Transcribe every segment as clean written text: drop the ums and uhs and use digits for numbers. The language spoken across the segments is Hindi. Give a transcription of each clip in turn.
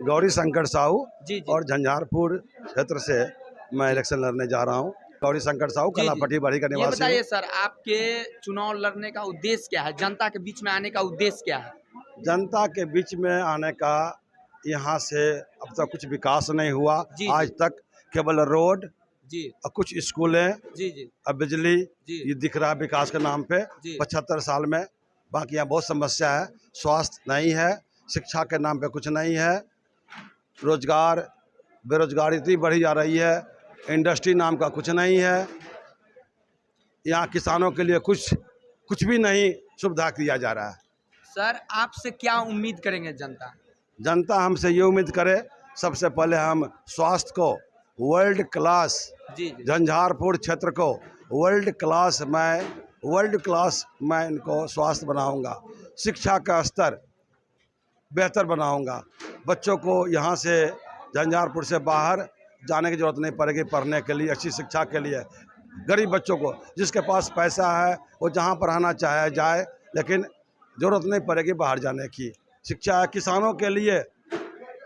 गौरी शंकर साहू जी जी और झंझारपुर क्षेत्र से मैं इलेक्शन लड़ने जा रहा हूँ। गौरी शंकर साहू जी जी। कलापट्टी बड़ी का ये निवासी बताइए हूँ। सर, आपके चुनाव लड़ने का उद्देश्य क्या है? जनता के बीच में आने का उद्देश्य क्या है? जनता के बीच में आने का यहाँ से अब तक कुछ विकास नहीं हुआ। जी आज जी तक केवल रोड जी और कुछ स्कूलें जी जी और बिजली जी ये दिख रहा है विकास के नाम पे जी 75 साल में। बाकी यहाँ बहुत समस्या है, स्वास्थ्य नहीं है, शिक्षा के नाम पे कुछ नहीं है, रोजगार बेरोजगारी इतनी बढ़ी जा रही है, इंडस्ट्री नाम का कुछ नहीं है, यहाँ किसानों के लिए कुछ भी नहीं सुविधा किया जा रहा है। सर, आपसे क्या उम्मीद करेंगे जनता? जनता हमसे ये उम्मीद करे, सबसे पहले हम स्वास्थ्य को वर्ल्ड क्लास, जी जी झंझारपुर क्षेत्र को वर्ल्ड क्लास मैं इनको स्वास्थ्य बनाऊंगा, शिक्षा का स्तर बेहतर बनाऊंगा, बच्चों को यहाँ से झंझारपुर से बाहर जाने की ज़रूरत नहीं पड़ेगी पढ़ने के लिए, अच्छी शिक्षा के लिए। गरीब बच्चों को, जिसके पास पैसा है वो जहाँ पढ़ाना चाहे जाए, लेकिन ज़रूरत नहीं पड़ेगी बाहर जाने की। शिक्षा है, किसानों के लिए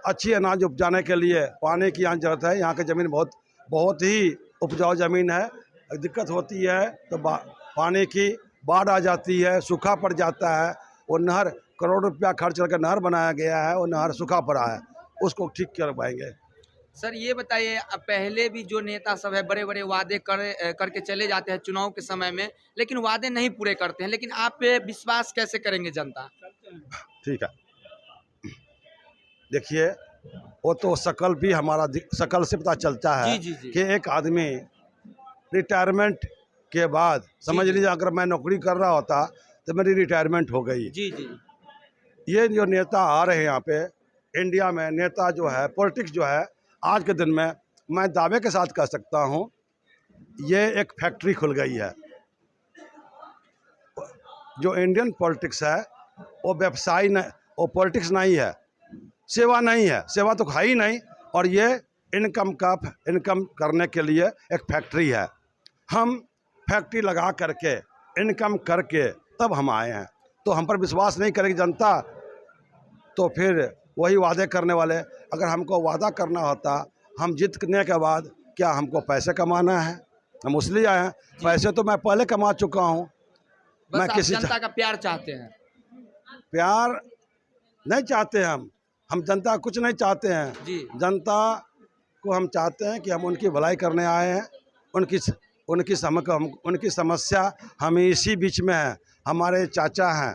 अच्छी अनाज उपजाने के लिए पानी की यहाँ ज़रूरत है। यहाँ की ज़मीन बहुत ही उपजाऊ ज़मीन है। दिक्कत होती है तो पानी की बाढ़ आ जाती है, सूखा पड़ जाता है। वो नहर करोड़ रुपया खर्च करके नहर बनाया गया है, वो नहर सूखा पड़ा है, उसको ठीक कर पाएंगे। सर, ये बताइए, अब पहले भी जो नेता सब है बड़े बड़े वादे करके चले जाते हैं चुनाव के समय में, लेकिन वादे नहीं पूरे करते हैं, लेकिन आप पे विश्वास कैसे करेंगे जनता? ठीक है, देखिए वो तो शकल भी हमारा शकल से पता चलता है जी जी जी कि एक आदमी रिटायरमेंट के बाद, समझ लीजिए अगर मैं नौकरी कर रहा होता तो मेरी रिटायरमेंट हो गई। जी जी ये जो नेता आ रहे हैं यहाँ पे इंडिया में, नेता जो है, पॉलिटिक्स जो है, आज के दिन में मैं दावे के साथ कह सकता हूँ ये एक फैक्ट्री खुल गई है। जो इंडियन पॉलिटिक्स है वो व्यवसाय नहीं, वो पॉलिटिक्स नहीं है, सेवा नहीं है, सेवा तो है ही नहीं। और ये इनकम करने के लिए एक फैक्ट्री है। हम फैक्ट्री लगा करके इनकम करके तब हम आए हैं, तो हम पर विश्वास नहीं करेगी जनता तो फिर वही वादे करने वाले। अगर हमको वादा करना होता, हम जीतने के बाद क्या हमको पैसे कमाना है, हम उसलिए आए हैं। पैसे तो मैं पहले कमा चुका हूँ। बस आप जनता का प्यार चाहते हैं? प्यार नहीं चाहते हम जनता कुछ नहीं चाहते हैं जी। जनता को हम चाहते हैं कि हम उनकी भलाई करने आए हैं। उनकी समस्या हम इसी बीच में है। हमारे चाचा हैं,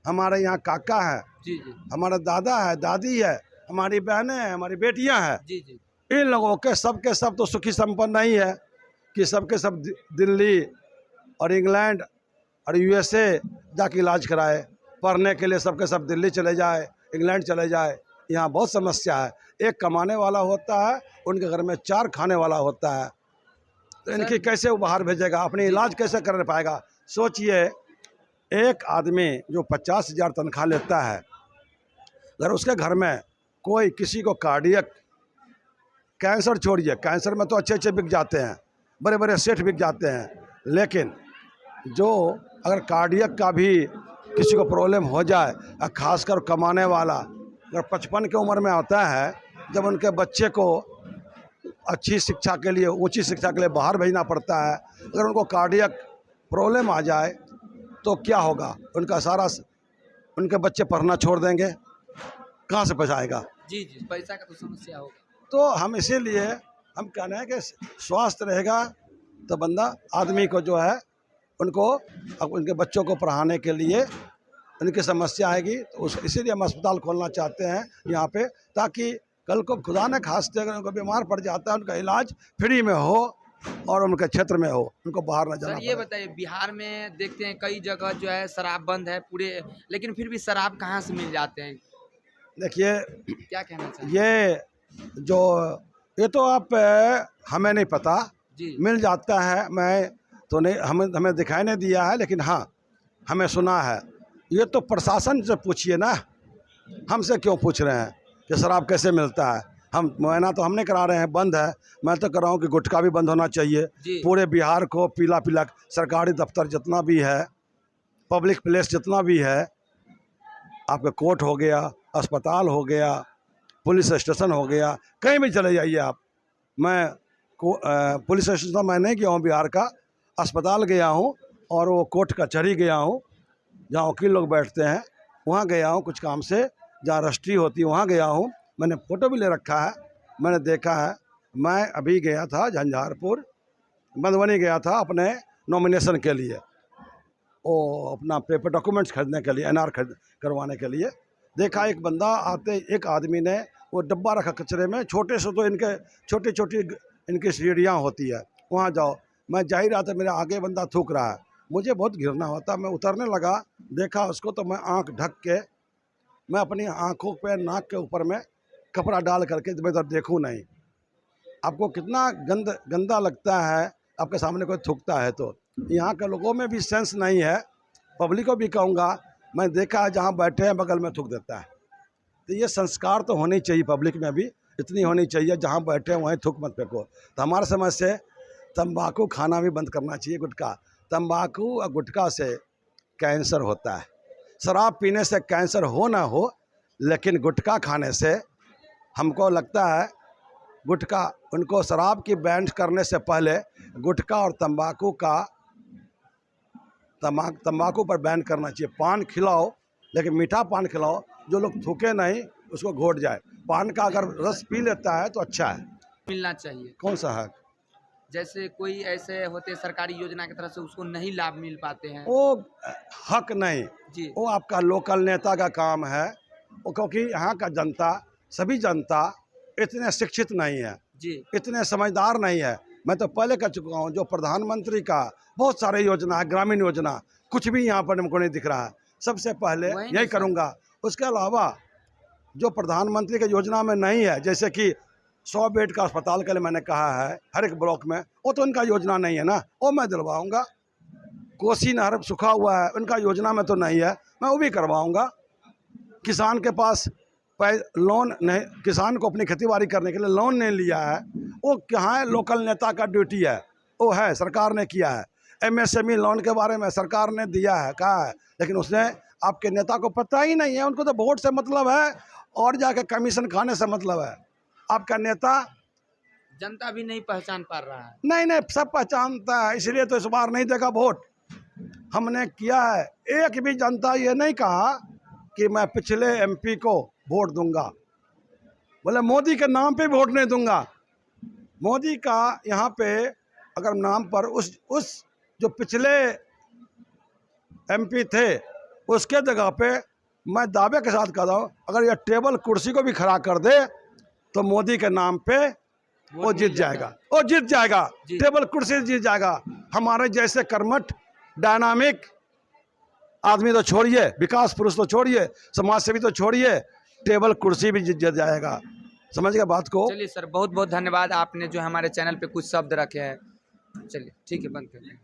हमारे यहाँ काका है, जी जी हमारा दादा है, दादी है, हमारी बहनें हैं, हमारी बेटियां हैं। जी जी इन लोगों के सब तो सुखी संपन्न नहीं है कि सबके सब दिल्ली और इंग्लैंड और यूएसए जाके इलाज कराए। पढ़ने के लिए सबके सब दिल्ली चले जाए, इंग्लैंड चले जाए। यहाँ बहुत समस्या है। एक कमाने वाला होता है, उनके घर में 4 खाने वाला होता है, तो इनकी कैसे वो बाहर भेजेगा, अपनी इलाज कैसे कर पाएगा? सोचिए, एक आदमी जो 50,000 तनख्वाह लेता है, अगर उसके घर में कोई किसी को कार्डियक, कैंसर छोड़िए, कैंसर में तो अच्छे बिक जाते हैं, बड़े बड़े सेठ बिक जाते हैं, लेकिन जो अगर कार्डियक का भी किसी को प्रॉब्लम हो जाए, खासकर कमाने वाला अगर 55 की उम्र में आता है, जब उनके बच्चे को अच्छी शिक्षा के लिए, ऊंची शिक्षा के लिए बाहर भेजना पड़ता है, अगर उनको कार्डियक प्रॉब्लम आ जाए तो क्या होगा? उनके बच्चे पढ़ना छोड़ देंगे, कहाँ से पैसा आएगा? जी जी, पैसा का तो समस्या होगा। तो हम इसीलिए हम कहना है कि स्वास्थ्य रहेगा तो बंदा आदमी को जो है उनको उनके बच्चों को पढ़ाने के लिए उनकी समस्या आएगी, तो इसीलिए हम अस्पताल खोलना चाहते हैं यहाँ पे, ताकि कल को खुदा न खास्ते अगर उनको बीमार पड़ जाता है, उनका इलाज फ्री में हो और उनके क्षेत्र में हो, उनको बाहर न जाना। सर, ये बताइए, बिहार में देखते हैं कई जगह जो है शराब बंद है पूरे, लेकिन फिर भी शराब कहाँ से मिल जाते हैं? देखिए, क्या कहना चाहिए? ये तो आप हमें नहीं पता जी। मिल जाता है, मैं तो नहीं, हमें दिखाई नहीं दिया है, लेकिन हाँ हमें सुना है। ये तो प्रशासन से पूछिए ना, हमसे क्यों पूछ रहे हैं कि शराब कैसे मिलता है? हम मुआयना तो हमने करा रहे हैं, बंद है। मैं तो कह रहा हूँ कि गुटखा भी बंद होना चाहिए पूरे बिहार को। पीला सरकारी दफ्तर जितना भी है, पब्लिक प्लेस जितना भी है, आपका कोर्ट हो गया, अस्पताल हो गया, पुलिस स्टेशन हो गया, कहीं भी चले जाइए आप। मैं पुलिस स्टेशन मैं नहीं गया हूँ बिहार का, अस्पताल गया हूँ और वो कोर्ट कचहरी गया हूँ जहाँ वकील लोग बैठते हैं, वहाँ गया हूँ कुछ काम से, जहाँ रजिस्ट्री होती है वहाँ गया हूँ। मैंने फ़ोटो भी ले रखा है, मैंने देखा है। मैं अभी गया था झंझारपुर, मधुबनी गया था अपने नॉमिनेशन के लिए, वो अपना पेपर डॉक्यूमेंट्स खरीदने के लिए, एनआर करवाने के लिए। देखा एक बंदा आते, एक आदमी ने वो डब्बा रखा कचरे में, छोटे से तो इनके छोटी छोटी इनकी सीढ़ियाँ होती है, वहाँ जाओ। मैं जा ही रहा था, मेरे आगे बंदा थूक रहा है, मुझे बहुत घिरना होता, मैं उतरने लगा, देखा उसको तो मैं आँख ढक के, मैं अपनी आँखों पे नाक के ऊपर में कपड़ा डाल करके मैं इधर देखूँ नहीं। आपको कितना गंदा लगता है आपके सामने कोई थूकता है तो। यहाँ के लोगों में भी सेंस नहीं है, पब्लिक को भी कहूँगा, मैं देखा है जहाँ बैठे हैं बगल में थूक देता है। तो ये संस्कार तो होनी चाहिए पब्लिक में भी, इतनी होनी चाहिए, जहाँ बैठे हैं वहीं थूक मत फेंको। तो हमारे समझ से तंबाकू खाना भी बंद करना चाहिए, गुटखा। तंबाकू और गुटखा से कैंसर होता है। शराब पीने से कैंसर हो ना हो, लेकिन गुटखा खाने से हमको लगता है, गुटखा उनको शराब की बैन करने से पहले गुटखा और तंबाकू पर बैन करना चाहिए। पान खिलाओ, लेकिन मीठा पान खिलाओ, जो लोग थूके नहीं उसको घोट जाए। पान का अगर रस पी लेता है तो अच्छा है। मिलना चाहिए। कौन सा है? जैसे कोई ऐसे होते सरकारी योजना की तरफ से उसको नहीं लाभ मिल पाते हैं, वो हक नहीं जी। वो आपका लोकल नेता का काम है वो, क्योंकि यहाँ का जनता, सभी जनता इतने शिक्षित नहीं है जी, इतने समझदार नहीं है। मैं तो पहले कह चुका हूँ, जो प्रधानमंत्री का बहुत सारे योजना है, ग्रामीण योजना, कुछ भी यहाँ पर हमको नहीं दिख रहा है। सबसे पहले यही करूँगा। उसके अलावा जो प्रधानमंत्री की योजना में नहीं है, जैसे कि 100 बेड का अस्पताल के लिए मैंने कहा है हर एक ब्लॉक में, वो तो उनका योजना नहीं है ना, वो मैं दिलवाऊँगा। कोसी नहर सूखा हुआ है, उनका योजना में तो नहीं है, मैं वो भी करवाऊँगा। किसान के पास लोन नहीं, किसान को अपनी खेती बाड़ी करने के लिए लोन नहीं लिया है, वो कहाँ है? लोकल नेता का ड्यूटी है, वो है, सरकार ने किया है। MSME लोन के बारे में सरकार ने दिया है, कहा है, लेकिन उसने आपके नेता को पता ही नहीं है। उनको तो वोट से मतलब है और जाके कमीशन खाने से मतलब है। आपका नेता जनता भी नहीं पहचान पा रहा है। नहीं, सब पहचानता है, इसलिए तो इस बार नहीं देगा वोट। हमने किया है, एक भी जनता ये नहीं कहा कि मैं पिछले MP को वोट दूंगा, बोले मोदी के नाम पे वोट नहीं दूंगा। मोदी का यहाँ पे अगर नाम पर उस जो पिछले MP थे उसके जगह पे मैं दावे के साथ कह रहा हूँ, अगर ये टेबल कुर्सी को भी खड़ा कर दे तो मोदी के नाम पे वो जीत जाएगा, टेबल कुर्सी जीत जाएगा। हमारे जैसे कर्मठ डायनामिक आदमी तो छोड़िए, विकास पुरुष तो छोड़िए, समाज सेवी तो छोड़िए, टेबल कुर्सी भी जीत जाएगा। समझ गए बात को? चलिए सर, बहुत बहुत धन्यवाद, आपने जो हमारे चैनल पे कुछ शब्द रखे हैं। चलिए ठीक है, बंद करिए।